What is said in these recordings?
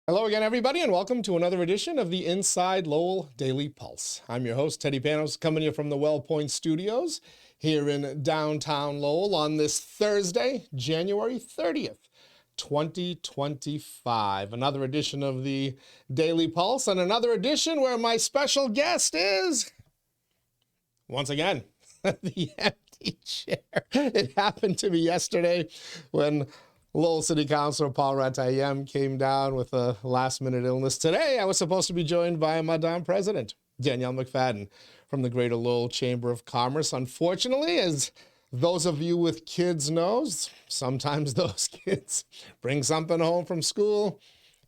Hello again, everybody, and welcome to another edition of the Inside Lowell Daily Pulse. I'm your host, Teddy Panos, coming to you from the WellPoint Studios here in downtown Lowell on this Thursday, January 30th, 2025. Another edition of the Daily Pulse, and another edition where my special guest is, once again, the empty chair. It happened to me yesterday when Lowell City Councilor Paul Ratayem came down with a last-minute illness. Today, I was supposed to be joined by Madame President Danielle McFadden from the Greater Lowell Chamber of Commerce. Unfortunately, as those of you with kids knows, sometimes those kids bring something home from school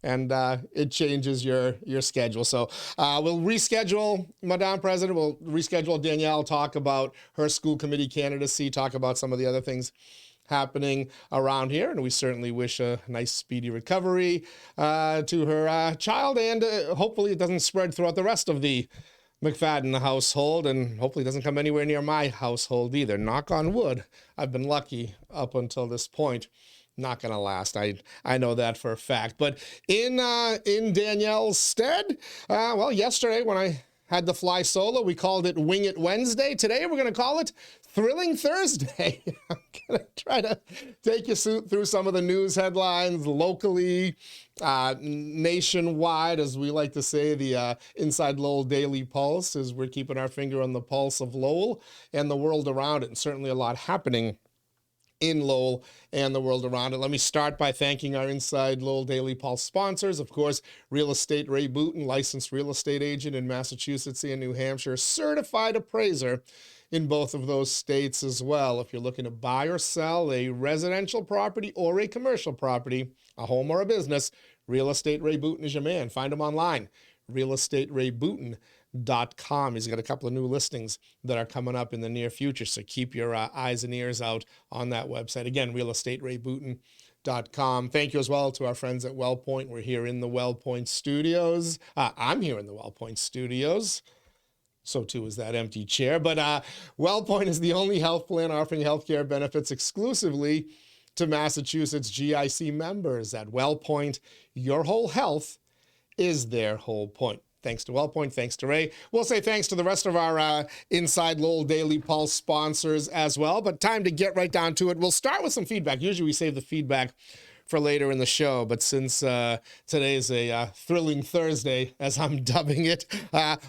and it changes your schedule. So we'll reschedule Madame President. We'll reschedule Danielle, talk about her school committee candidacy, talk about some of the other things happening around here, and we certainly wish a nice speedy recovery to her child, and hopefully it doesn't spread throughout the rest of the McFadden household, and hopefully it doesn't come anywhere near my household either. Knock on wood. I've been lucky up until this point. Not gonna last. I know that for a fact. But in Danielle's stead, well, yesterday when I had the fly solo, we called it Wing It Wednesday. Today we're gonna call it Thrilling Thursday. I'm gonna try to take you through some of the news headlines locally, nationwide, as we like to say, the Inside Lowell Daily Pulse, as we're keeping our finger on the pulse of Lowell and the world around it, and certainly a lot happening in Lowell and the world around it. Let me start by thanking our Inside Lowell Daily Pulse sponsors. Of course, Real Estate Ray Booten, licensed real estate agent in Massachusetts and New Hampshire, certified appraiser in both of those states as well. If you're looking to buy or sell a residential property or a commercial property, a home or a business, Real Estate Ray Booten is your man. Find him online, realestaterayBooten.com. He's got a couple of new listings that are coming up in the near future, so keep your eyes and ears out on that website. Again, realestaterayBooten.com. Thank you as well to our friends at WellPoint. We're here in the WellPoint Studios. I'm here in the WellPoint Studios. So too is that empty chair. But WellPoint is the only health plan offering healthcare benefits exclusively to Massachusetts GIC members. At WellPoint, your whole health is their whole point. Thanks to WellPoint, thanks to Ray. We'll say thanks to the rest of our Inside Lowell Daily Pulse sponsors as well, but time to get right down to it. We'll start with some feedback. Usually we save the feedback for later in the show, but since today is a thrilling Thursday, as I'm dubbing it,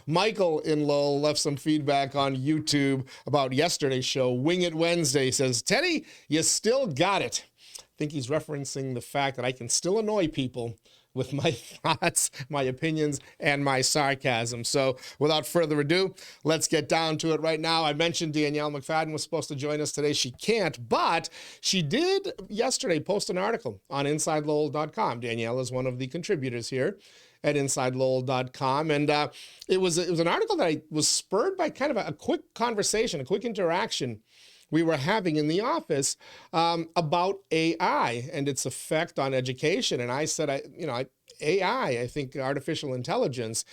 Michael in Lowell left some feedback on YouTube about yesterday's show, Wing It Wednesday. He says, Teddy, you still got it. I think he's referencing the fact that I can still annoy people with my thoughts, my opinions, and my sarcasm. So without further ado, let's get down to it right now. I mentioned Danielle McFadden was supposed to join us today. She can't, but she did yesterday post an article on InsideLowell.com. Danielle is one of the contributors here at InsideLowell.com, and it was an article that was spurred by kind of a quick conversation, a quick interaction we were having in the office about AI and its effect on education. And I said, AI, I think artificial intelligence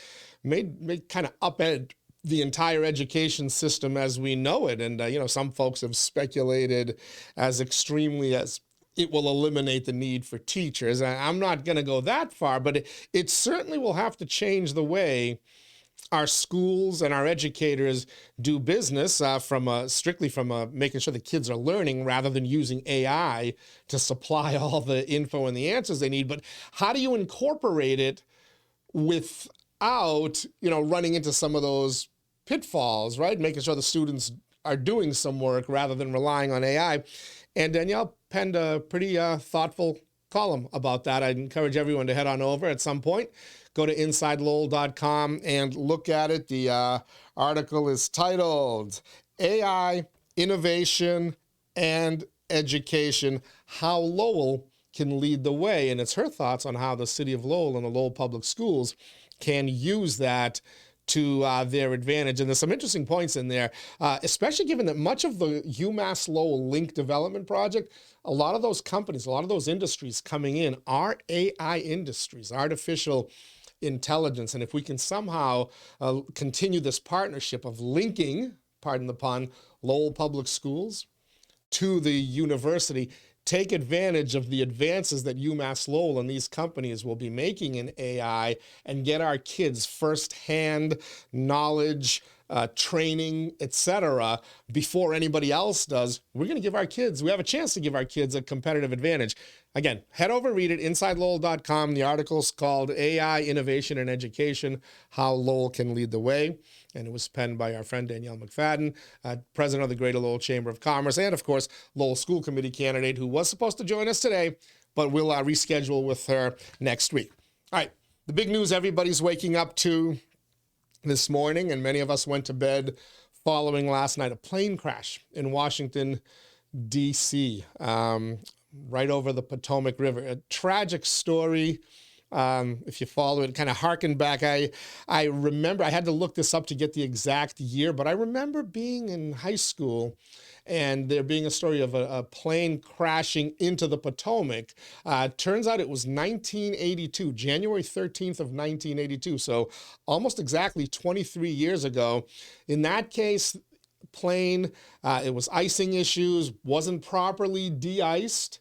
may kind of upend the entire education system as we know it. And, some folks have speculated as extremely as it will eliminate the need for teachers. I'm not going to go that far, but it certainly will have to change the way our schools and our educators do business strictly from making sure the kids are learning rather than using AI to supply all the info and the answers they need. But how do you incorporate it without, running into some of those pitfalls, right? Making sure the students are doing some work rather than relying on AI. And Danielle penned a pretty thoughtful column about that. I'd encourage everyone to head on over at some point. Go to InsideLowell.com and look at it. The article is titled AI, Innovation, and Education, How Lowell Can Lead the Way. And it's her thoughts on how the city of Lowell and the Lowell Public Schools can use that to their advantage. And there's some interesting points in there, especially given that much of the UMass Lowell Link Development Project, a lot of those companies, a lot of those industries coming in are AI industries, artificial intelligence. And if we can somehow continue this partnership of linking, pardon the pun, Lowell Public Schools to the university, take advantage of the advances that UMass Lowell and these companies will be making in AI and get our kids firsthand knowledge, training, etc., before anybody else does. We're going to give our kids, we have a chance to give our kids a competitive advantage. Again, head over, read it, InsideLowell.com. The article's called AI, Innovation and Education, How Lowell Can Lead the Way. And it was penned by our friend Danielle McFadden, president of the Greater Lowell Chamber of Commerce, and of course, Lowell School Committee candidate who was supposed to join us today, but we'll reschedule with her next week. All right, the big news everybody's waking up to this morning, and many of us went to bed following last night, a plane crash in Washington, D.C., right over the Potomac River. A tragic story. If you follow it, kind of harken back. I remember, I had to look this up to get the exact year, but I remember being in high school and there being a story of a plane crashing into the Potomac. Turns out it was 1982, January 13th of 1982. So almost exactly 23 years ago. In that case, plane, it was icing issues, wasn't properly de-iced,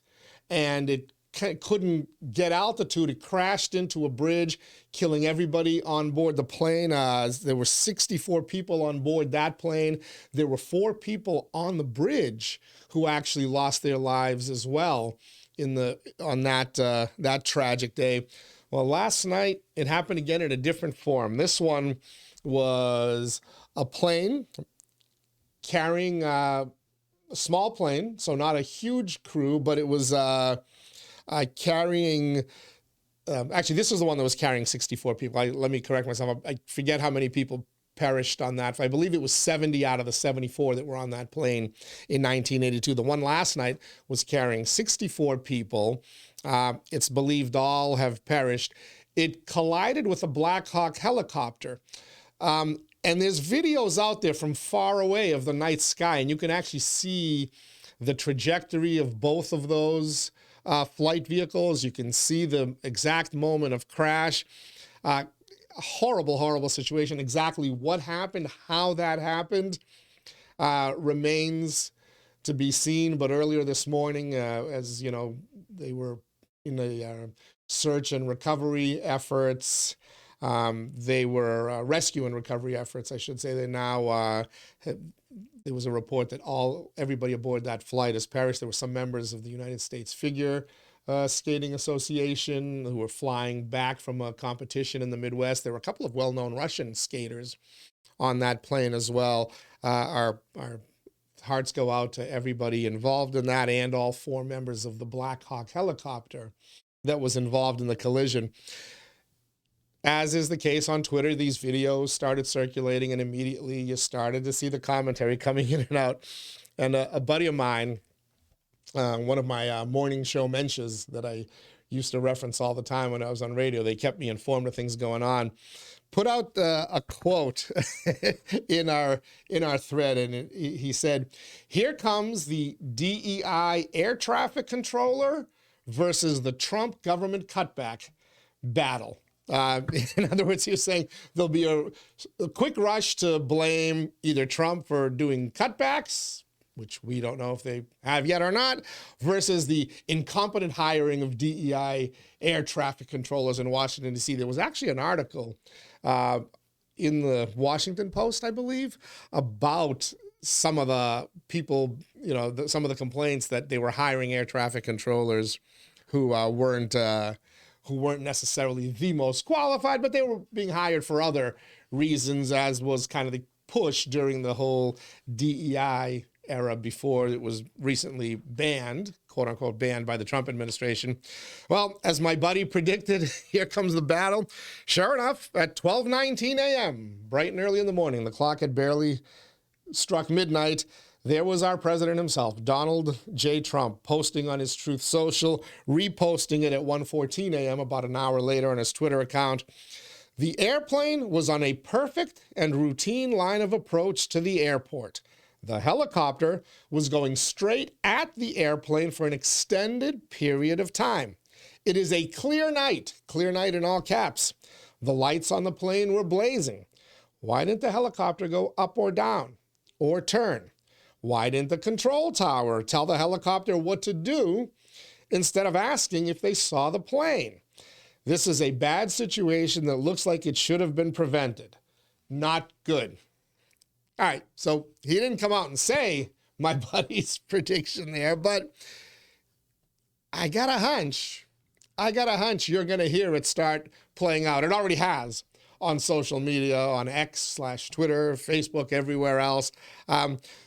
and it couldn't get altitude. It crashed into a bridge, killing everybody on board the plane. There were 64 people on board that plane. There were 4 people on the bridge who actually lost their lives as well on that tragic day. Well, last night it happened again in a different form. This one was a plane carrying a small plane, so not a huge crew, but it was carrying, actually, this was the one that was carrying 64 people. Let me correct myself. I forget how many people perished on that. I believe it was 70 out of the 74 that were on that plane in 1982. The one last night was carrying 64 people. It's believed all have perished. It collided with a Black Hawk helicopter. And there's videos out there from far away of the night sky, and you can actually see the trajectory of both of those flight vehicles. You can see the exact moment of crash. Horrible, horrible situation. Exactly what happened, how that happened, remains to be seen. But earlier this morning, as you know, they were in the search and recovery efforts. They were rescue and recovery efforts, I should say. They now there was a report that everybody aboard that flight has perished. There were some members of the United States Figure Skating Association who were flying back from a competition in the Midwest. There were a couple of well-known Russian skaters on that plane as well. Our hearts go out to everybody involved in that and all 4 members of the Black Hawk helicopter that was involved in the collision. As is the case on Twitter, these videos started circulating, and immediately you started to see the commentary coming in and out. And a buddy of mine, one of my morning show mensches that I used to reference all the time when I was on radio, they kept me informed of things going on, put out a quote in our thread, and he said, "Here comes the DEI air traffic controller versus the Trump government cutback battle." In other words, he was saying there'll be a quick rush to blame either Trump for doing cutbacks, which we don't know if they have yet or not, versus the incompetent hiring of DEI air traffic controllers in Washington, D.C. There was actually an article in the Washington Post, I believe, about some of the people, some of the complaints that they were hiring air traffic controllers who weren't necessarily the most qualified, but they were being hired for other reasons, as was kind of the push during the whole DEI era before it was recently banned, quote unquote, banned by the Trump administration. Well, as my buddy predicted, here comes the battle. Sure enough, at 12:19 a.m., bright and early in the morning, the clock had barely struck midnight, there was our president himself, Donald J. Trump, posting on his Truth Social, reposting it at 1:14 a.m., about an hour later on his Twitter account. The airplane was on a perfect and routine line of approach to the airport. The helicopter was going straight at the airplane for an extended period of time. It is a clear night in all caps. The lights on the plane were blazing. Why didn't the helicopter go up or down or turn? Why didn't the control tower tell the helicopter what to do instead of asking if they saw the plane? This is a bad situation that looks like it should have been prevented. Not good. All right, so he didn't come out and say my buddy's prediction there, but I got a hunch you're going to hear it start playing out. It already has on social media, on X/Twitter, Facebook, everywhere else.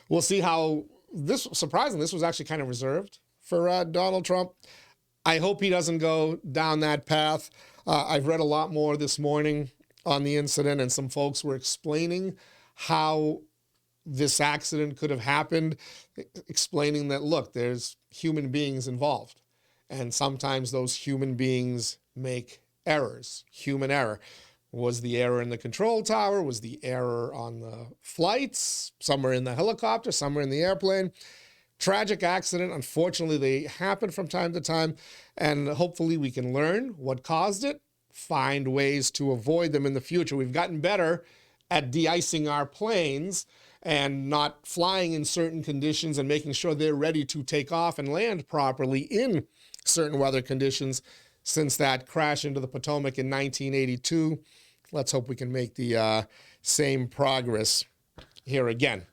We'll see how this, surprisingly, this was actually kind of reserved for Donald Trump. I hope he doesn't go down that path. I've read a lot more this morning on the incident, and some folks were explaining how this accident could have happened, explaining that, look, there's human beings involved. And sometimes those human beings make errors, human error. Was the error in the control tower? Was the error on the flights? Somewhere in the helicopter, somewhere in the airplane. Tragic accident. Unfortunately, they happen from time to time. And hopefully we can learn what caused it, find ways to avoid them in the future. We've gotten better at de-icing our planes and not flying in certain conditions and making sure they're ready to take off and land properly in certain weather conditions since that crash into the Potomac in 1982. Let's hope we can make the same progress here again.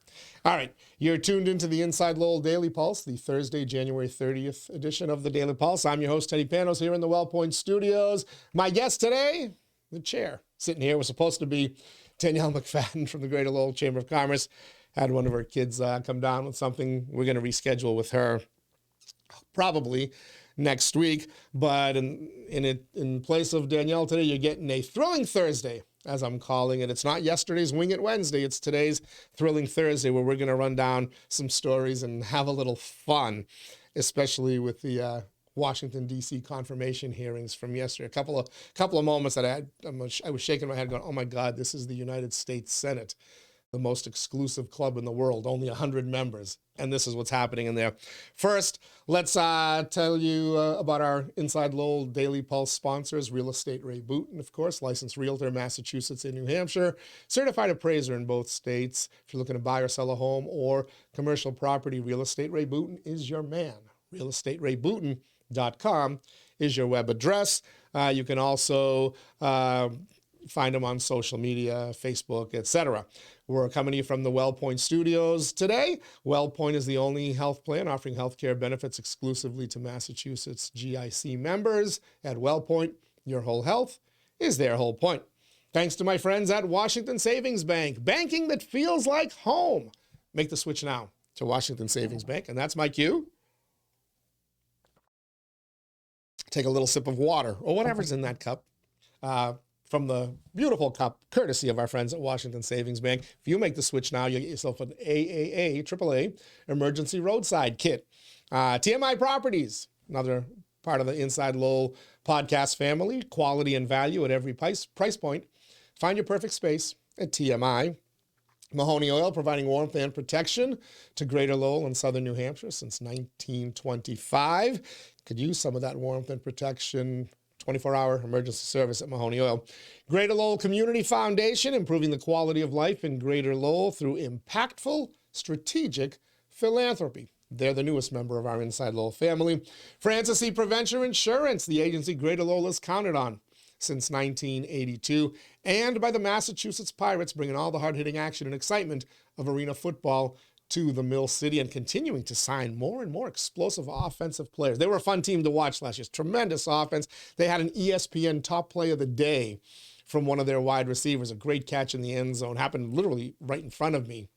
All right, you're tuned into the Inside Lowell Daily Pulse, the Thursday, January 30th edition of the Daily Pulse. I'm your host, Teddy Panos, here in the WellPoint Studios. My guest today, the chair, sitting here, was supposed to be Danielle McFadden from the Greater Lowell Chamber of Commerce. Had one of her kids come down with something. We're going to reschedule with her probably next week. But in place of Danielle today, you're getting a thrilling Thursday, as I'm calling it. It's not yesterday's Wing It Wednesday. It's today's thrilling Thursday, where we're going to run down some stories and have a little fun, especially with the Washington, D.C. confirmation hearings from yesterday. A couple of moments that I was shaking my head going, oh my God, this is the United States Senate, the most exclusive club in the world, only 100 members. And this is what's happening in there. First, let's tell you about our Inside Lowell Daily Pulse sponsors, Real Estate Ray Booten, of course, licensed realtor, Massachusetts and New Hampshire, certified appraiser in both states. If you're looking to buy or sell a home or commercial property, Real Estate Ray Booten is your man. RealEstateRayBooten.com is your web address. You can also find them on social media, Facebook, etc. We're coming to you from the WellPoint Studios today. WellPoint is the only health plan offering healthcare benefits exclusively to Massachusetts GIC members. At WellPoint, your whole health is their whole point. Thanks to my friends at Washington Savings Bank, banking that feels like home. Make the switch now to Washington Savings Bank, and that's my cue. Take a little sip of water or whatever's in that cup. From the beautiful cup, courtesy of our friends at Washington Savings Bank. If you make the switch now, you'll get yourself an AAA Emergency Roadside Kit. TMI Properties, another part of the Inside Lowell podcast family. Quality and value at every price point. Find your perfect space at TMI. Mahoney Oil, providing warmth and protection to Greater Lowell and Southern New Hampshire since 1925. Could use some of that warmth and protection. 24-hour emergency service at Mahoney Oil. Greater Lowell Community Foundation, improving the quality of life in Greater Lowell through impactful, strategic philanthropy. They're the newest member of our Inside Lowell family. Francis E. Prevention Insurance, the agency Greater Lowell has counted on since 1982. And by the Massachusetts Pirates, bringing all the hard-hitting action and excitement of arena football to the Mill City and continuing to sign more and more explosive offensive players. They were a fun team to watch last year. Tremendous offense. They had an ESPN top play of the day from one of their wide receivers. A great catch in the end zone. Happened literally right in front of me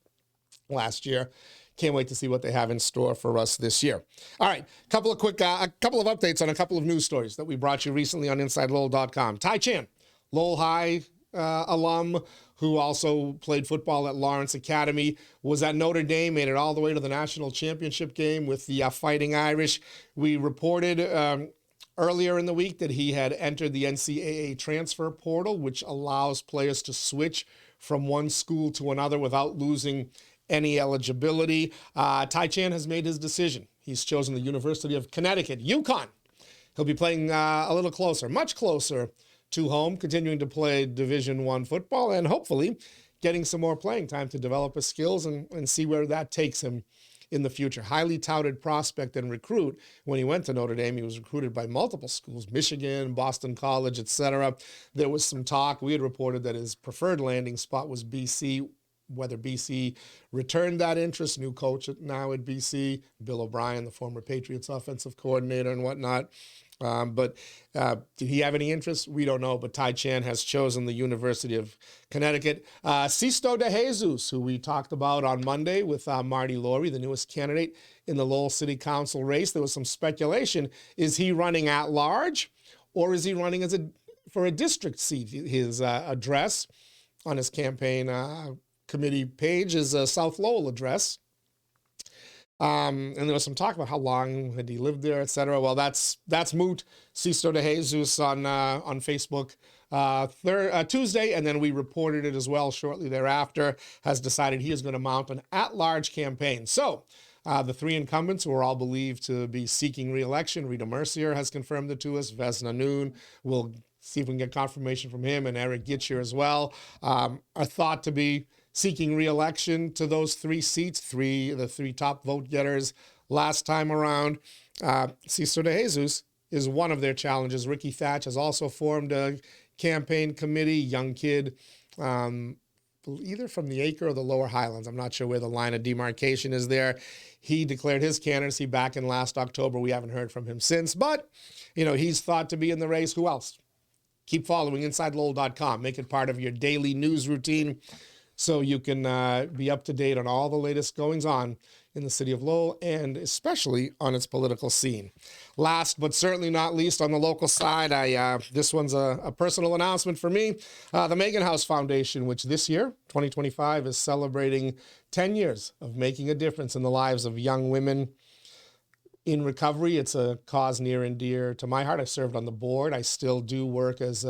last year. Can't wait to see what they have in store for us this year. All right, a couple of updates on a couple of news stories that we brought you recently on InsideLowell.com. Tai Chan, Lowell High alum, who also played football at Lawrence Academy, was at Notre Dame, made it all the way to the national championship game with the Fighting Irish. We reported earlier in the week that he had entered the NCAA transfer portal, which allows players to switch from one school to another without losing any eligibility. Tai Chan has made his decision. He's chosen the University of Connecticut, UConn. He'll be playing a little closer, much closer to home, continuing to play Division I football and hopefully getting some more playing time to develop his skills and see where that takes him in the future. Highly touted prospect and recruit. When he went to Notre Dame, he was recruited by multiple schools, Michigan, Boston College, etc. There was some talk. We had reported that his preferred landing spot was BC. Whether BC returned that interest, new coach now at BC, Bill O'Brien, the former Patriots offensive coordinator and whatnot. But did he have any interest? We don't know, but Ty Chan has chosen the University of Connecticut. 𝐖𝐞𝐥𝐥𝐩𝐾 𝐒𝐭 who we talked about on Monday with Marty Laurie, the newest candidate in the Lowell City Council race. There was some speculation. Is he running at large or is he running for a district seat? His address on his campaign committee page is a South Lowell address. And there was some talk about how long had he lived there, etc. Well, that's moot. 𝐖𝐞𝐥𝐥𝐩𝐾 on Facebook Tuesday, and then we reported it as well shortly thereafter, has decided he is going to mount an at-large campaign. So the three incumbents who are all believed to be seeking re-election, Rita Mercier has confirmed it to us, Vesna Noon, we'll see if we can get confirmation from him, and Eric Gitcher as well, are thought to be seeking re-election to those three seats, the three top vote getters last time around. 𝐖𝐞𝐥𝐥𝐩𝐾 is one of their challenges. Ricky Thatch has also formed a campaign committee, young kid, either from the Acre or the Lower Highlands. I'm not sure where the line of demarcation is there. He declared his candidacy back in last October. We haven't heard from him since, but he's thought to be in the race. Who else? Keep following InsideLowell.com. Make it part of your daily news routine, so you can be up to date on all the latest goings on in the city of Lowell and especially on its political scene. Last but certainly not least, on the local side, this one's a personal announcement for me. The Megan House Foundation, which this year, 2025, is celebrating 10 years of making a difference in the lives of young women in recovery. It's a cause near and dear to my heart. I served on the board. I still do work as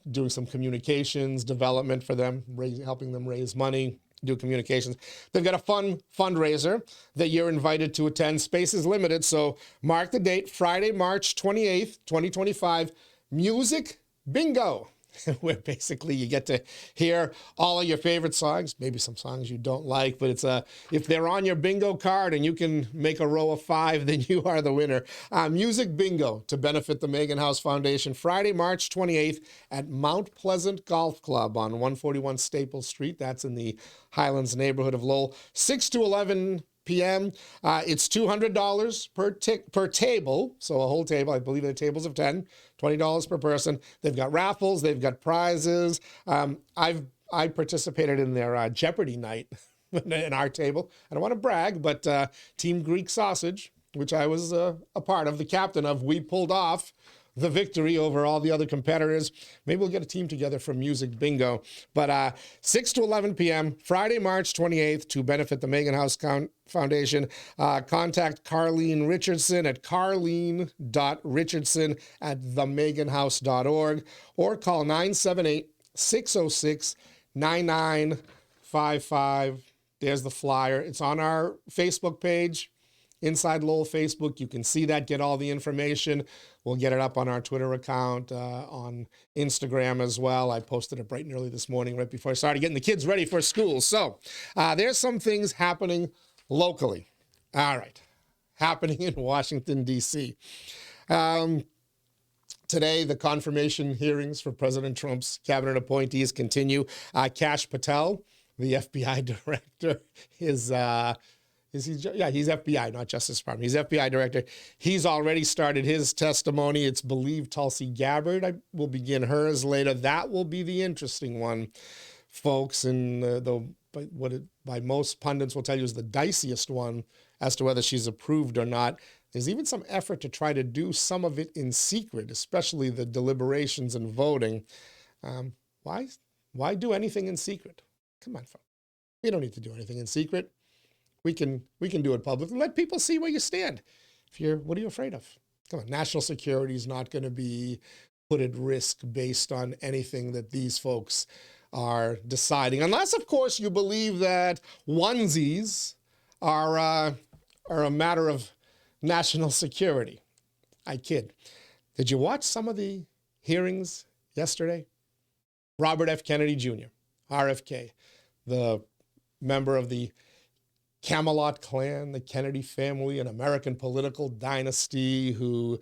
doing some communications development for them, helping them raise money, do communications. They've got a fun fundraiser that you're invited to attend. Space is limited, so mark the date, Friday, March 28th, 2025, Music Bingo, where basically you get to hear all of your favorite songs, maybe some songs you don't like, but it's if they're on your bingo card and you can make a row of 5, then you are the winner. Music Bingo to benefit the Megan House Foundation, Friday, March 28th at Mount Pleasant Golf Club on 141 Staples Street. That's in the Highlands neighborhood of Lowell, 6 to 11 p.m. It's $200 per table, so a whole table. I believe the tables of 10, $20 per person. They've got raffles, they've got prizes. I participated in their Jeopardy night in our table. I don't want to brag, but Team Greek Sausage, which I was a part of, the captain of, we pulled off the victory over all the other competitors. Maybe we'll get a team together for Music Bingo. But 6 to 11 p.m., Friday, March 28th, to benefit the Megan House Foundation. Contact Carlene Richardson at carlene.richardson@themeganhouse.org or call 978-606-9955. There's the flyer. It's on our Facebook page, Inside Lowell Facebook. You can see that, get all the information. We'll get it up on our Twitter account, on Instagram as well. I posted it bright and early this morning, right before I started getting the kids ready for school. So there's some things happening locally. All right. Happening in Washington, D.C. Today, the confirmation hearings for President Trump's cabinet appointees continue. Kash Patel, the FBI director, he's FBI, not Justice Department. He's FBI director. He's already started his testimony. It's believed Tulsi Gabbard will begin hers later. That will be the interesting one, folks. And by most pundits will tell you is the diciest one as to whether she's approved or not. There's even some effort to try to do some of it in secret, especially the deliberations and voting. Why do anything in secret? Come on, folks. We don't need to do anything in secret. We can do it publicly. Let people see where you stand. What are you afraid of? Come on, national security is not going to be put at risk based on anything that these folks are deciding, unless, of course, you believe that onesies are a matter of national security. I kid. Did you watch some of the hearings yesterday? Robert F. Kennedy Jr., RFK, the member of the Camelot clan, the Kennedy family, an American political dynasty who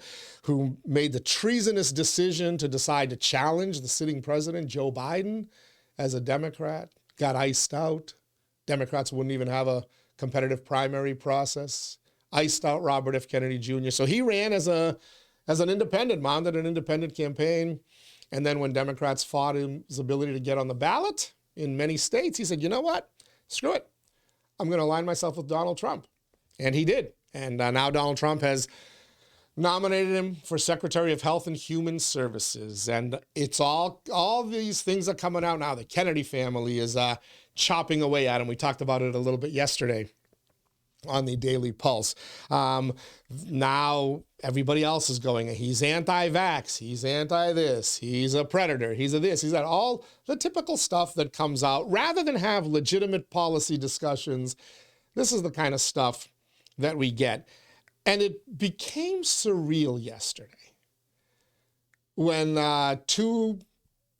made the treasonous decision to decide to challenge the sitting president, Joe Biden, as a Democrat, got iced out. Democrats wouldn't even have a competitive primary process. Iced out Robert F. Kennedy Jr. So he ran as an independent, mounted an independent campaign. And then when Democrats fought his ability to get on the ballot in many states, he said, you know what? Screw it. I'm going to align myself with Donald Trump. And he did. And now Donald Trump has nominated him for Secretary of Health and Human Services. And it's all these things are coming out now. The Kennedy family is chopping away at him. We talked about it a little bit yesterday on the Daily Pulse. Now everybody else is going, he's anti-vax, he's anti-this, he's a predator, he's a this, he's that, all the typical stuff that comes out. Rather than have legitimate policy discussions, this is the kind of stuff that we get. And it became surreal yesterday when two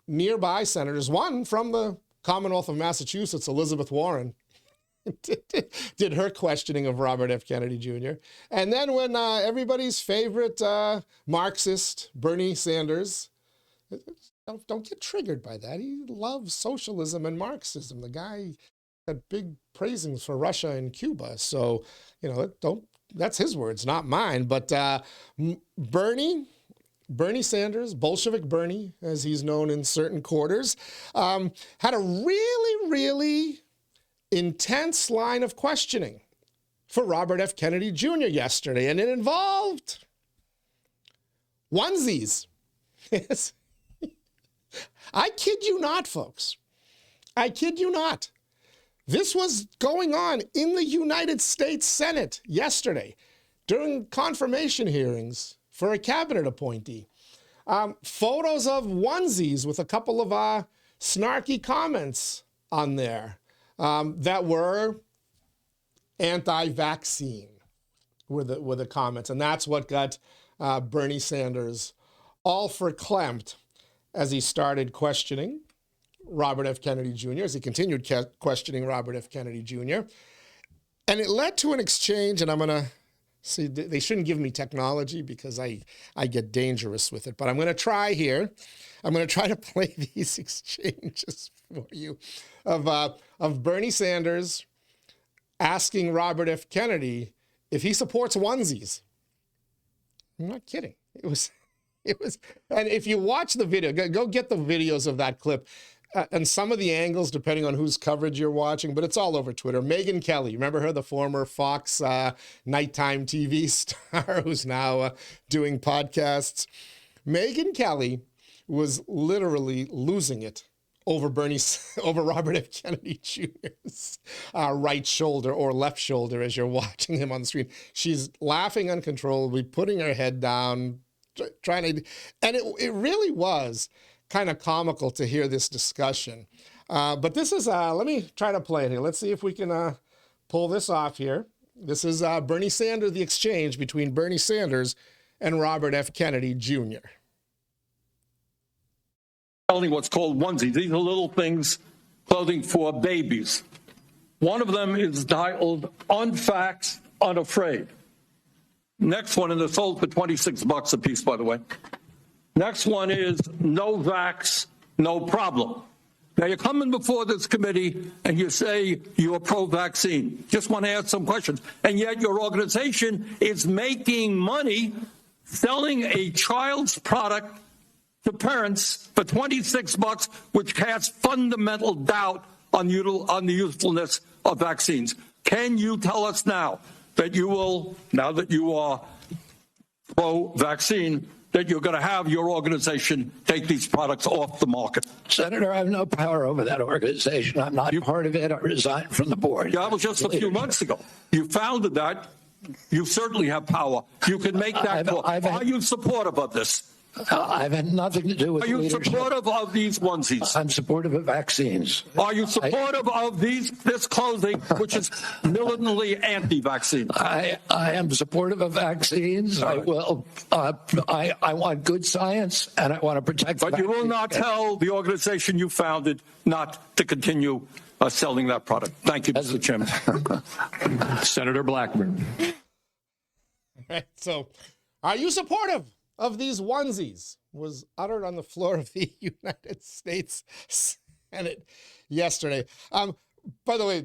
nearby senators, one from the Commonwealth of Massachusetts, Elizabeth Warren, did her questioning of Robert F. Kennedy Jr. And then when everybody's favorite Marxist, Bernie Sanders, don't get triggered by that. He loves socialism and Marxism. The guy had big praisings for Russia and Cuba. So, you know, that's his words, not mine. But Bernie Sanders, Bolshevik Bernie, as he's known in certain quarters, had a really, really intense line of questioning for Robert F. Kennedy Jr. yesterday, and it involved onesies. Yes. I kid you not, folks. I kid you not. This was going on in the United States Senate yesterday during confirmation hearings for a cabinet appointee. Photos of onesies with a couple of snarky comments on there. That were anti-vaccine were the comments. And that's what got Bernie Sanders all verklempt as he started questioning Robert F. Kennedy Jr., as he continued questioning Robert F. Kennedy Jr. And it led to an exchange, and I'm going to see, they shouldn't give me technology because I get dangerous with it, but I'm going to try here. I'm going to try to play these exchanges for you of Bernie Sanders asking Robert F. Kennedy if he supports onesies. I'm not kidding. It was, and if you watch the video, go get the videos of that clip and some of the angles, depending on whose coverage you're watching, but it's all over Twitter. Megyn Kelly, remember her, the former Fox nighttime TV star who's now doing podcasts. Megyn Kelly was literally losing it over Robert F. Kennedy Jr.'s right shoulder or left shoulder as you're watching him on the screen. She's laughing uncontrollably, putting her head down, trying to, and it really was kind of comical to hear this discussion. But this is, let me try to play it here. Let's see if we can pull this off here. This is Bernie Sanders, the exchange between Bernie Sanders and Robert F. Kennedy Jr. Selling what's called onesies. These are little things, clothing for babies. One of them is titled Unfaxed, Unafraid. Next one, and they're sold for $26 a piece, by the way. Next one is No Vax, No Problem. Now, you're coming before this committee and you say you're pro-vaccine. Just want to ask some questions. And yet your organization is making money selling a child's product to parents for $26, which casts fundamental doubt on the usefulness of vaccines. Can you tell us now that you will, now that you are pro-vaccine, that you're going to have your organization take these products off the market? Senator, I have no power over that organization. I'm not part of it. I resigned from the board. Yeah, that was just a few months ago. You founded that. You certainly have power. You can make that call. Are you supportive of this? I've had nothing to do with Are you leadership. supportive of these onesies? I'm supportive of vaccines. Are you supportive of this clothing, which is militantly anti-vaccine? I am supportive of vaccines. I will. I want good science, and I want to protect. But you will not tell the organization you founded not to continue selling that product. Thank you, Mr. Chairman. Senator Blackburn. Right, so, are you supportive of these onesies? Was uttered on the floor of the United States Senate yesterday. By the way,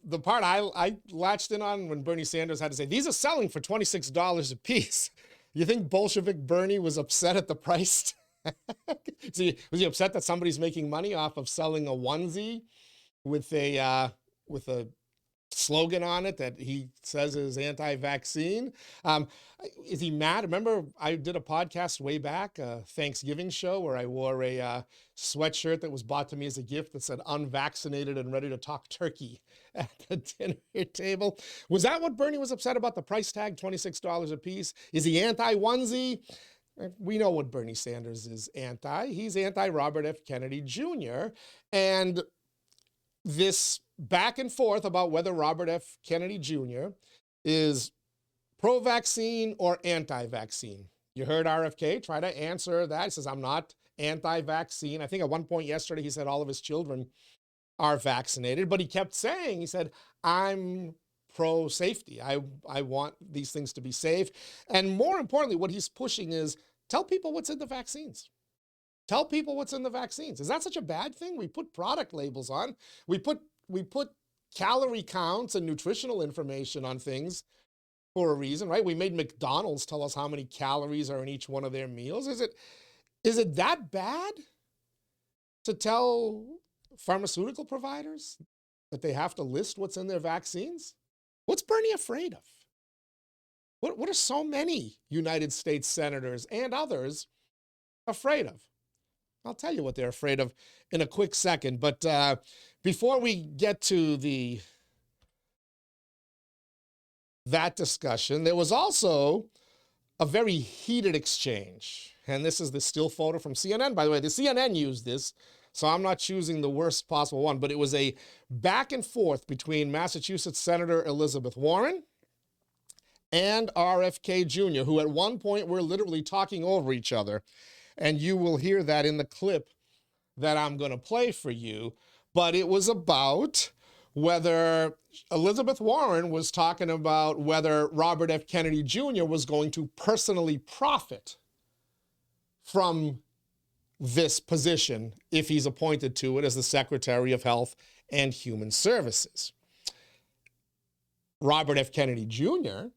the part I latched in on when Bernie Sanders had to say, these are selling for $26 a piece. You think Bolshevik Bernie was upset at the price? Was he upset that somebody's making money off of selling a onesie with a slogan on it that he says is anti-vaccine? Is he mad? Remember, I did a podcast way back, a Thanksgiving show, where I wore a sweatshirt that was bought to me as a gift that said unvaccinated and ready to talk turkey at the dinner table. Was that what Bernie was upset about, the price tag, $26 a piece? Is he anti-onesie? We know what Bernie Sanders is anti. He's anti-Robert F. Kennedy Jr. And this back and forth about whether Robert F. Kennedy Jr. is pro-vaccine or anti-vaccine. You heard RFK try to answer that. He says, I'm not anti-vaccine. I think at one point yesterday he said all of his children are vaccinated, but he kept saying, he said, I'm pro-safety. I want these things to be safe. And more importantly, what he's pushing is tell people what's in the vaccines. Tell people what's in the vaccines. Is that such a bad thing? We put product labels on. We put calorie counts and nutritional information on things for a reason, right? We made McDonald's tell us how many calories are in each one of their meals. Is it that bad to tell pharmaceutical providers that they have to list what's in their vaccines? What's Bernie afraid of? What are so many United States senators and others afraid of? I'll tell you what they're afraid of in a quick second. But before we get to that discussion, there was also a very heated exchange. And this is the still photo from CNN. By the way, the CNN used this, so I'm not choosing the worst possible one. But it was a back and forth between Massachusetts Senator Elizabeth Warren and RFK Jr., who at one point were literally talking over each other. And you will hear that in the clip that I'm going to play for you. But it was about whether Elizabeth Warren was talking about whether Robert F. Kennedy Jr. was going to personally profit from this position if he's appointed to it as the Secretary of Health and Human Services. Robert F. Kennedy Jr.,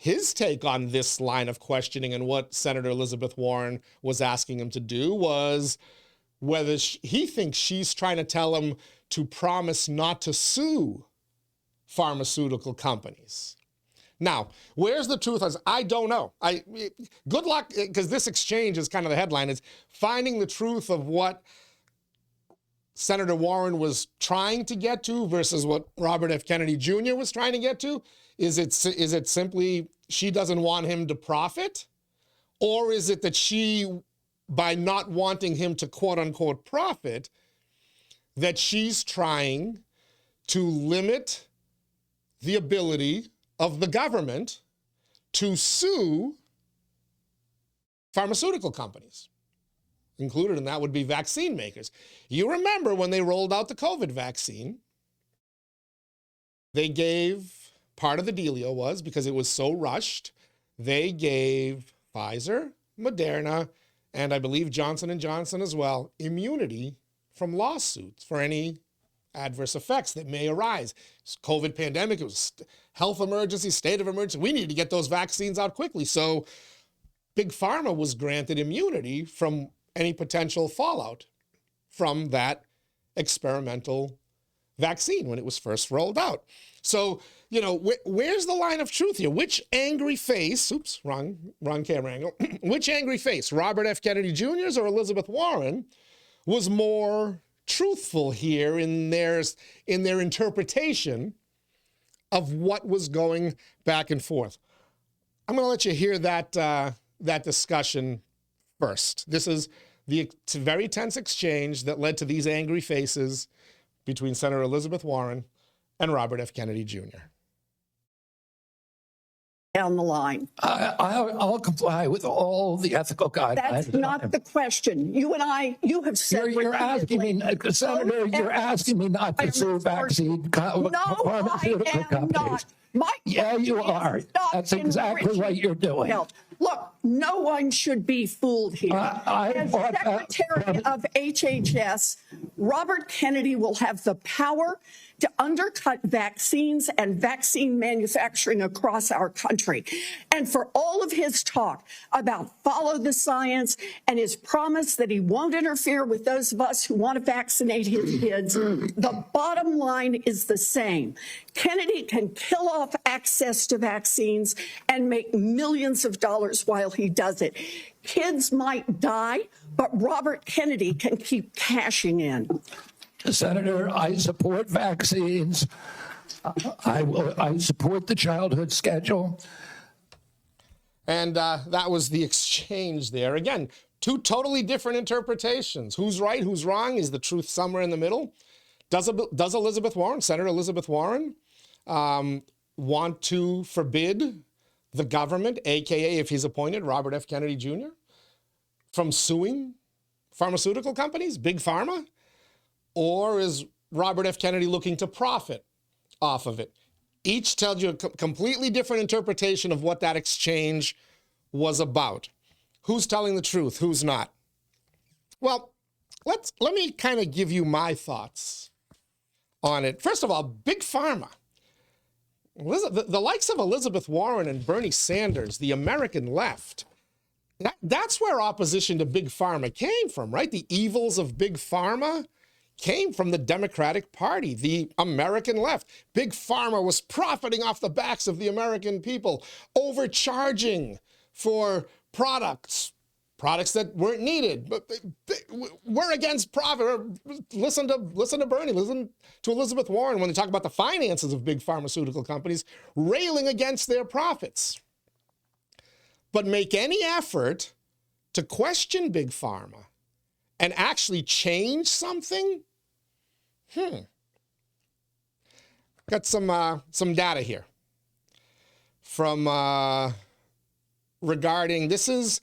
his take on this line of questioning and what Senator Elizabeth Warren was asking him to do was whether he thinks she's trying to tell him to promise not to sue pharmaceutical companies. Now, where's the truth? I don't know. Good luck, because this exchange is kind of the headline, is finding the truth of what Senator Warren was trying to get to versus what Robert F. Kennedy Jr. was trying to get to. Is it simply she doesn't want him to profit? Or is it that she, by not wanting him to quote unquote profit, that she's trying to limit the ability of the government to sue pharmaceutical companies? Included in that would be vaccine makers. You remember when they rolled out the COVID vaccine, they gave, part of the dealio was, because it was so rushed, they gave Pfizer, Moderna, and I believe Johnson & Johnson as well, immunity from lawsuits for any adverse effects that may arise. It's COVID pandemic, it was health emergency, state of emergency. We need to get those vaccines out quickly. So Big Pharma was granted immunity from any potential fallout from that experimental vaccine when it was first rolled out. So, you know, where's the line of truth here? Which angry face, oops, wrong camera angle, which angry face, Robert F. Kennedy Jr.'s or Elizabeth Warren, was more truthful here in their interpretation of what was going back and forth? I'm going to let you hear that discussion first. This is the very tense exchange that led to these angry faces between Senator Elizabeth Warren and Robert F. Kennedy Jr. Down the line. I'll comply with all the ethical guidelines. That's not the question. You have said You're asking me, Senator, you're asking me not to sue vaccine pharmaceutical companies. Yeah, you are. That's exactly what you're doing. Look, no one should be fooled here. As Secretary of HHS, Robert Kennedy will have the power to undercut vaccines and vaccine manufacturing across our country. And for all of his talk about follow the science and his promise that he won't interfere with those of us who want to vaccinate his kids, the bottom line is the same. Kennedy can kill off access to vaccines and make millions of dollars while he does it. Kids might die, but Robert Kennedy can keep cashing in. Senator, I support vaccines. I support the childhood schedule. And that was the exchange there. Again, two totally different interpretations. Who's right, who's wrong? Is the truth somewhere in the middle? Does Elizabeth Warren, Senator Elizabeth Warren, want to forbid the government, a.k.a. if he's appointed, Robert F. Kennedy Jr., from suing pharmaceutical companies, Big Pharma? Or is Robert F. Kennedy looking to profit off of it? Each tells you a completely different interpretation of what that exchange was about. Who's telling the truth? Who's not? Well, let me kind of give you my thoughts on it. First of all, Big Pharma. The likes of Elizabeth Warren and Bernie Sanders, the American left, that's where opposition to Big Pharma came from, right? The evils of Big Pharma came from the Democratic Party, the American left. Big Pharma was profiting off the backs of the American people, overcharging for products that weren't needed. But we're against profit. Listen to Bernie, listen to Elizabeth Warren when they talk about the finances of big pharmaceutical companies, railing against their profits. But make any effort to question Big Pharma and actually change something? Got some data here from regarding, this is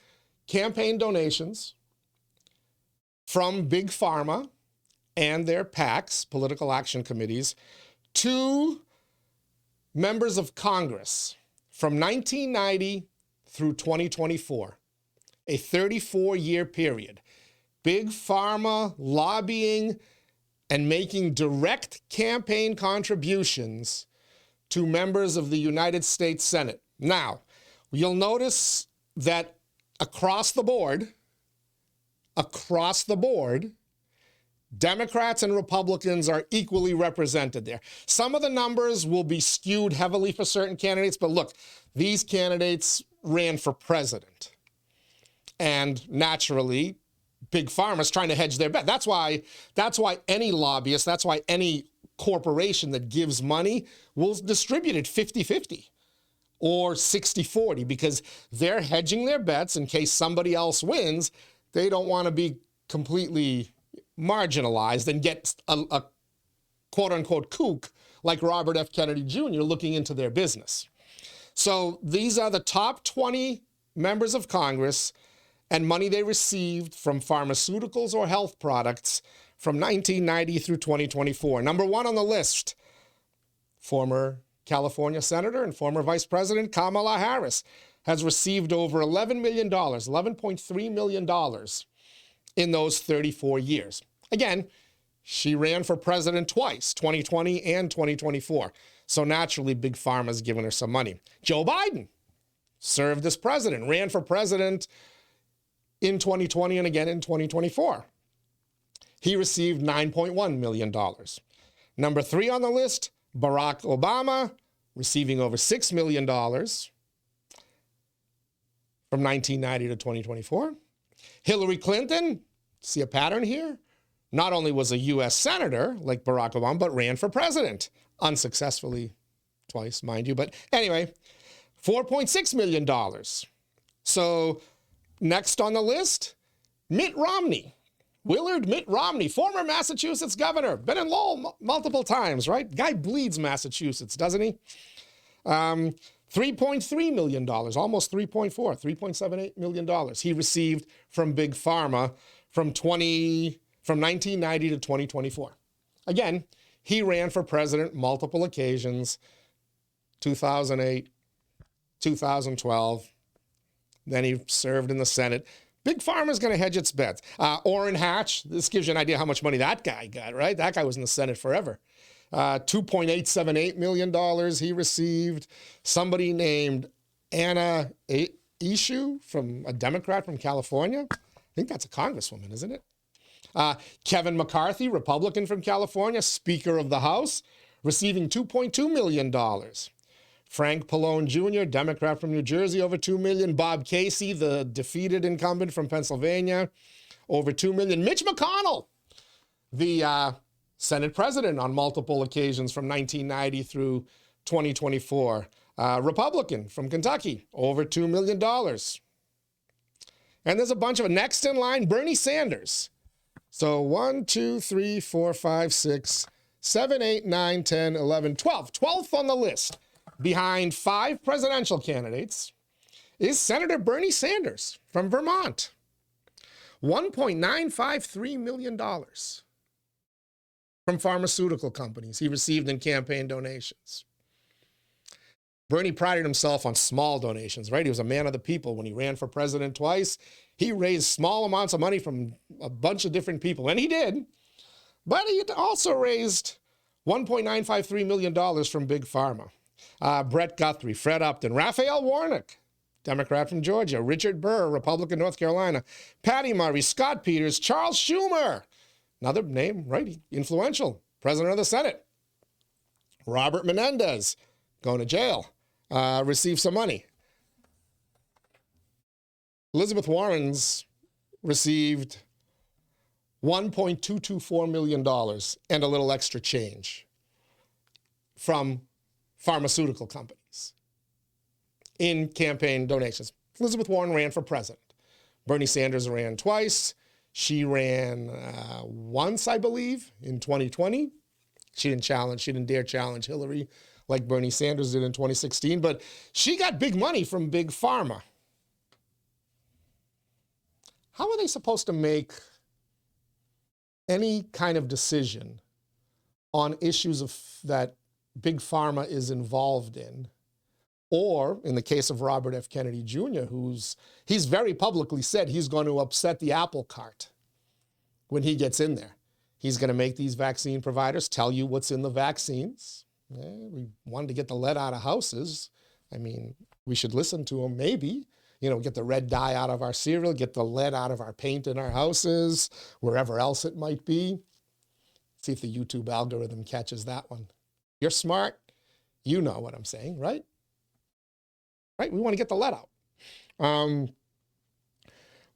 campaign donations from Big Pharma and their PACs, political action committees, to members of Congress from 1990 through 2024, a 34-year period. Big Pharma lobbying and making direct campaign contributions to members of the United States Senate. Now, you'll notice that across the board, Democrats and Republicans are equally represented there. Some of the numbers will be skewed heavily for certain candidates, but look, these candidates ran for president. And naturally, Big Pharma's trying to hedge their bet. That's why any lobbyist, that's why any corporation that gives money will distribute it 50-50 or 60-40, because they're hedging their bets in case somebody else wins. They don't want to be completely marginalized and get a quote-unquote kook like Robert F. Kennedy Jr. looking into their business. So these are the top 20 members of Congress and money they received from pharmaceuticals or health products from 1990 through 2024. Number one on the list, former California Senator and former Vice President Kamala Harris has received over $11 million, $11.3 million in those 34 years. Again, she ran for president twice, 2020 and 2024. So naturally, Big Pharma's given her some money. Joe Biden served as president, ran for president in 2020 and again in 2024. He received $9.1 million. Number three on the list, Barack Obama, receiving over $6 million from 1990 to 2024. Hillary Clinton, see a pattern here? Not only was a U.S. senator like Barack Obama, but ran for president. Unsuccessfully twice, mind you. But anyway, $4.6 million. So Next on the list, Mitt Romney. Willard Mitt Romney, former Massachusetts governor, been in Lowell multiple times, right? Guy bleeds Massachusetts, doesn't he? $3.3 million, almost 3.4, $3.78 million he received from Big Pharma from 1990 to 2024. Again, he ran for president multiple occasions, 2008, 2012, then he served in the Senate. Big Pharma is going to hedge its bets. Orrin Hatch, this gives you an idea how much money that guy got, right? That guy was in the Senate forever. $2.878 million he received. Somebody named Anna Eshoo, from a Democrat from California. I think that's a congresswoman, isn't it? Kevin McCarthy, Republican from California, Speaker of the House, receiving $2.2 million. Frank Pallone Jr., Democrat from New Jersey, over $2 million. Bob Casey, the defeated incumbent from Pennsylvania, over $2 million. Mitch McConnell, the Senate president on multiple occasions from 1990 through 2024. Republican from Kentucky, over $2 million. And there's a bunch of, next in line, Bernie Sanders. So 1, 2, 3, 4, 5, 6, 7, 8, 9, 10, 11, 12. 12th on the list, behind 5 presidential candidates, is Senator Bernie Sanders from Vermont. $1.953 million from pharmaceutical companies he received in campaign donations. Bernie prided himself on small donations, right? He was a man of the people. When he ran for president twice, he raised small amounts of money from a bunch of different people, and he did. But he also raised $1.953 million from Big Pharma. Brett Guthrie, Fred Upton, Raphael Warnock, Democrat from Georgia, Richard Burr, Republican, North Carolina, Patty Murray, Scott Peters, Charles Schumer, another name, right? Influential, president of the Senate. Robert Menendez, going to jail, received some money. Elizabeth Warren's received $1.224 million and a little extra change from pharmaceutical companies in campaign donations. Elizabeth Warren ran for president. Bernie Sanders ran twice. She ran once, I believe, in 2020. She didn't dare challenge Hillary like Bernie Sanders did in 2016, but she got big money from Big Pharma. How are they supposed to make any kind of decision on issues that Big Pharma is involved in? Or, in the case of Robert F. Kennedy Jr., he's very publicly said he's going to upset the apple cart when he gets in there. He's going to make these vaccine providers tell you what's in the vaccines. We wanted to get the lead out of houses. I mean, we should listen to him, maybe. Get the red dye out of our cereal, get the lead out of our paint in our houses, wherever else it might be. See if the YouTube algorithm catches that one. You're smart. You know what I'm saying, right? Right? We want to get the lead out.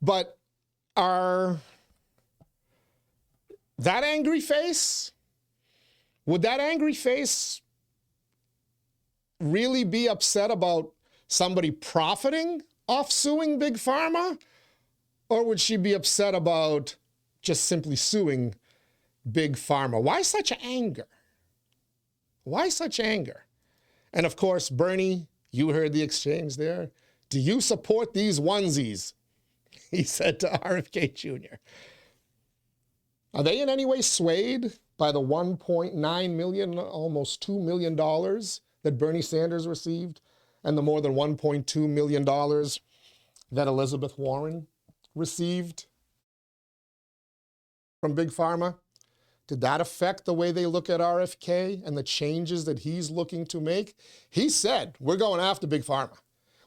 But that angry face, would that angry face really be upset about somebody profiting off suing Big Pharma? Or would she be upset about just simply suing Big Pharma? Why such anger? Why such anger? And of course, Bernie, you heard the exchange there. Do you support these onesies? He said to RFK Jr. Are they in any way swayed by the $1.9 million, almost $2 million that Bernie Sanders received, and the more than $1.2 million that Elizabeth Warren received from Big Pharma? Did that affect the way they look at RFK and the changes that he's looking to make? He said, we're going after Big Pharma,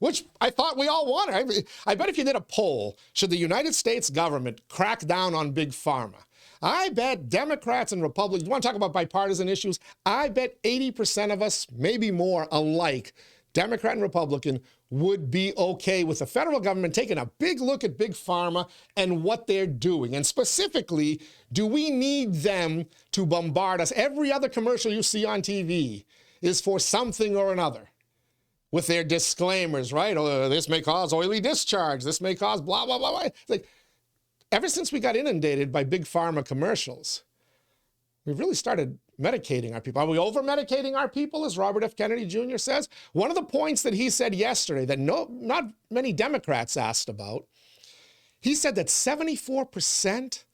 which I thought we all wanted. I bet if you did a poll, should the United States government crack down on Big Pharma? I bet Democrats and Republicans, you want to talk about bipartisan issues? I bet 80% of us, maybe more alike, Democrat and Republican, would be okay with the federal government taking a big look at Big Pharma and what they're doing. And specifically, do we need them to bombard us? Every other commercial you see on TV is for something or another. with their disclaimers, right? Oh, this may cause oily discharge. This may cause blah, blah, blah, blah. It's like, ever since we got inundated by Big Pharma commercials, we've really started medicating our people. Are we over-medicating our people, as Robert F. Kennedy Jr. says? One of the points that he said yesterday that not many Democrats asked about, he said that 74%,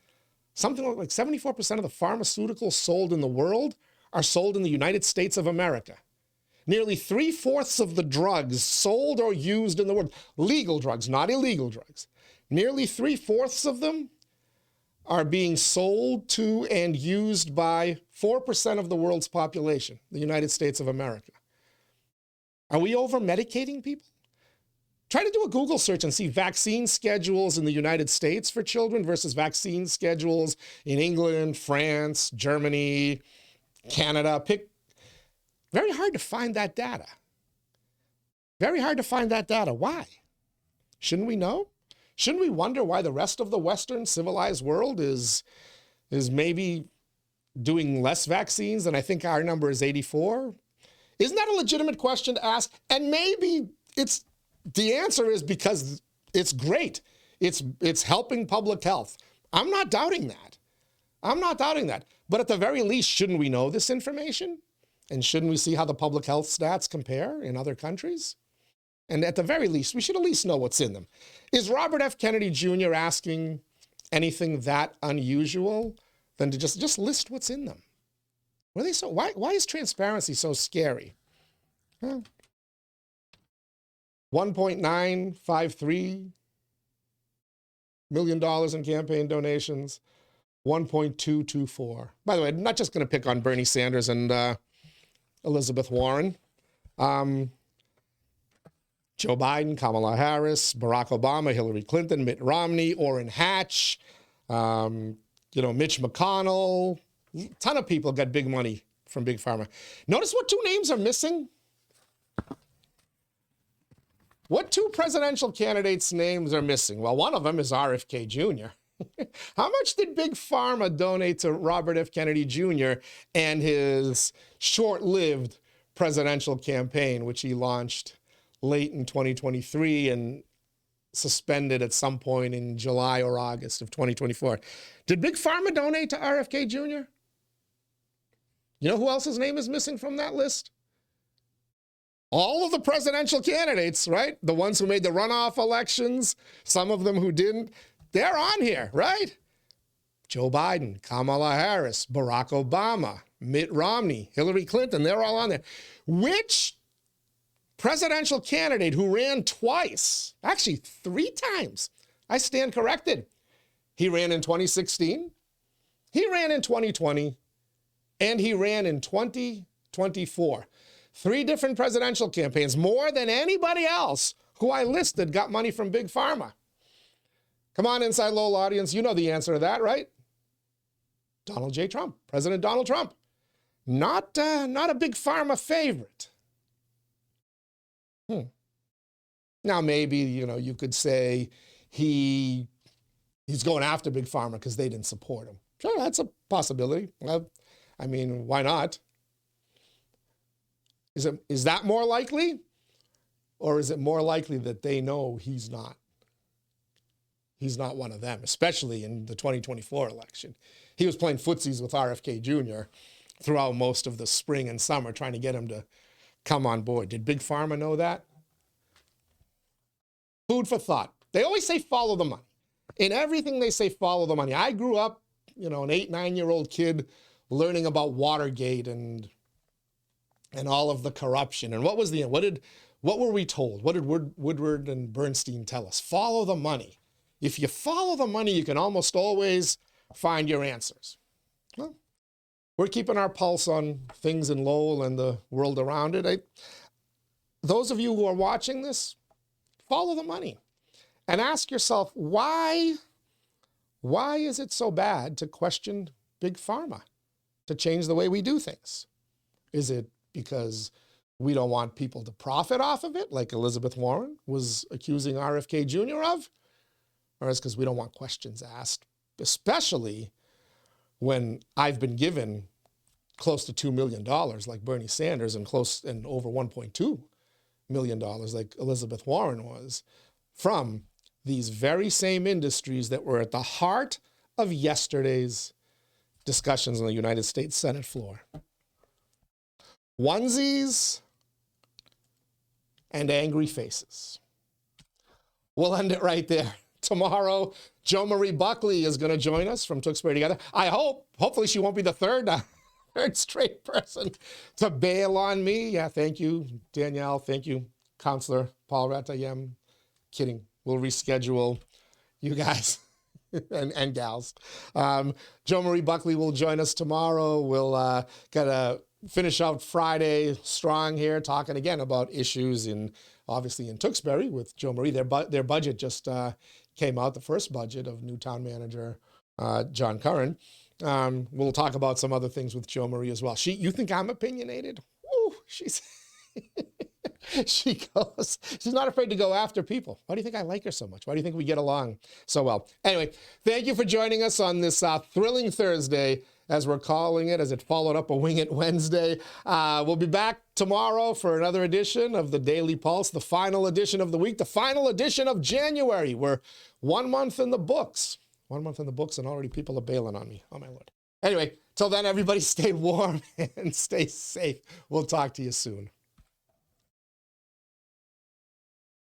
something like 74% of the pharmaceuticals sold in the world are sold in the United States of America. Nearly 3/4 of the drugs sold or used in the world, legal drugs, not illegal drugs, nearly 3/4 of them are being sold to and used by 4% of the world's population, the United States of America. Are we over-medicating people? Try to do a Google search and see vaccine schedules in the United States for children versus vaccine schedules in England, France, Germany, Canada. Very hard to find that data. Very hard to find that data. Why? Shouldn't we know? Shouldn't we wonder why the rest of the Western civilized world is maybe doing less vaccines than I think our number is 84? Isn't that a legitimate question to ask? And maybe the answer is because it's great. It's helping public health. I'm not doubting that. I'm not doubting that. But at the very least, shouldn't we know this information? And shouldn't we see how the public health stats compare in other countries? And at the very least, we should at least know what's in them. Is Robert F. Kennedy Jr. asking anything that unusual than to just list what's in them? What are they so? Why is transparency so scary? Huh? $1.953 million in campaign donations, 1.224. By the way, I'm not just going to pick on Bernie Sanders and Elizabeth Warren. Joe Biden, Kamala Harris, Barack Obama, Hillary Clinton, Mitt Romney, Orrin Hatch, Mitch McConnell. A ton of people got big money from Big Pharma. Notice what two names are missing? What two presidential candidates' names are missing? Well, one of them is RFK Jr. How much did Big Pharma donate to Robert F. Kennedy Jr. and his short-lived presidential campaign, which he launched late in 2023 and suspended at some point in July or August of 2024? Did Big Pharma donate to RFK Jr.? You know who else's name is missing from that list? All of the presidential candidates, right? The ones who made the runoff elections, some of them who didn't, they're on here, right? Joe Biden, Kamala Harris, Barack Obama, Mitt Romney, Hillary Clinton, they're all on there. Which presidential candidate who ran twice, actually 3 times, I stand corrected. He ran in 2016, he ran in 2020, and he ran in 2024. 3 different presidential campaigns, more than anybody else who I listed got money from Big Pharma. Come on, Inside Lowell audience, you know the answer to that, right? Donald J. Trump, President Donald Trump. Not a Big Pharma favorite. Now, maybe, you could say he's going after Big Pharma because they didn't support him. Sure, that's a possibility. I mean, why not? Is that more likely? Or is it more likely that they know he's not one of them, especially in the 2024 election? He was playing footsies with RFK Jr. throughout most of the spring and summer, trying to get him to come on board. Did Big Pharma know that? Food for thought. They always say follow the money. In everything they say follow the money. I grew up, an 8-9-year-old kid learning about Watergate and all of the corruption. And what were we told? What did Woodward and Bernstein tell us? Follow the money. If you follow the money, you can almost always find your answers. Well, we're keeping our pulse on things in Lowell and the world around it. Those of you who are watching this, follow the money and ask yourself, why is it so bad to question Big Pharma, to change the way we do things? Is it because we don't want people to profit off of it, like Elizabeth Warren was accusing RFK Jr. of? Or is it because we don't want questions asked, especially when I've been given close to $2 million like Bernie Sanders and over $1.2 million like Elizabeth Warren was, from these very same industries that were at the heart of yesterday's discussions on the United States Senate floor. Onesies and angry faces. We'll end it right there. Tomorrow, Jo Marie Buckley is going to join us from Tewksbury Together. Hopefully she won't be the third straight person to bail on me. Yeah, thank you, Danielle. Thank you, Counselor Paul Ratayem. Kidding. We'll reschedule you guys and gals. Jo Marie Buckley will join us tomorrow. We'll finish out Friday strong here, talking again about issues obviously in Tewksbury with Jo Marie. Their budget just came out, the first budget of new town manager John Curran. We'll talk about some other things with Jo Marie as well. You think I'm opinionated? Woo, she's she's not afraid to go after people. Why do you think I like her so much? Why do you think we get along so well? Anyway, thank you for joining us on this thrilling Thursday, as we're calling it, as it followed up a Wing It Wednesday. We'll be back tomorrow for another edition of the Daily Pulse, the final edition of the week, the final edition of January. We're 1 month in the books. 1 month in the books, and already people are bailing on me. Oh, my Lord. Anyway, till then, everybody stay warm and stay safe. We'll talk to you soon.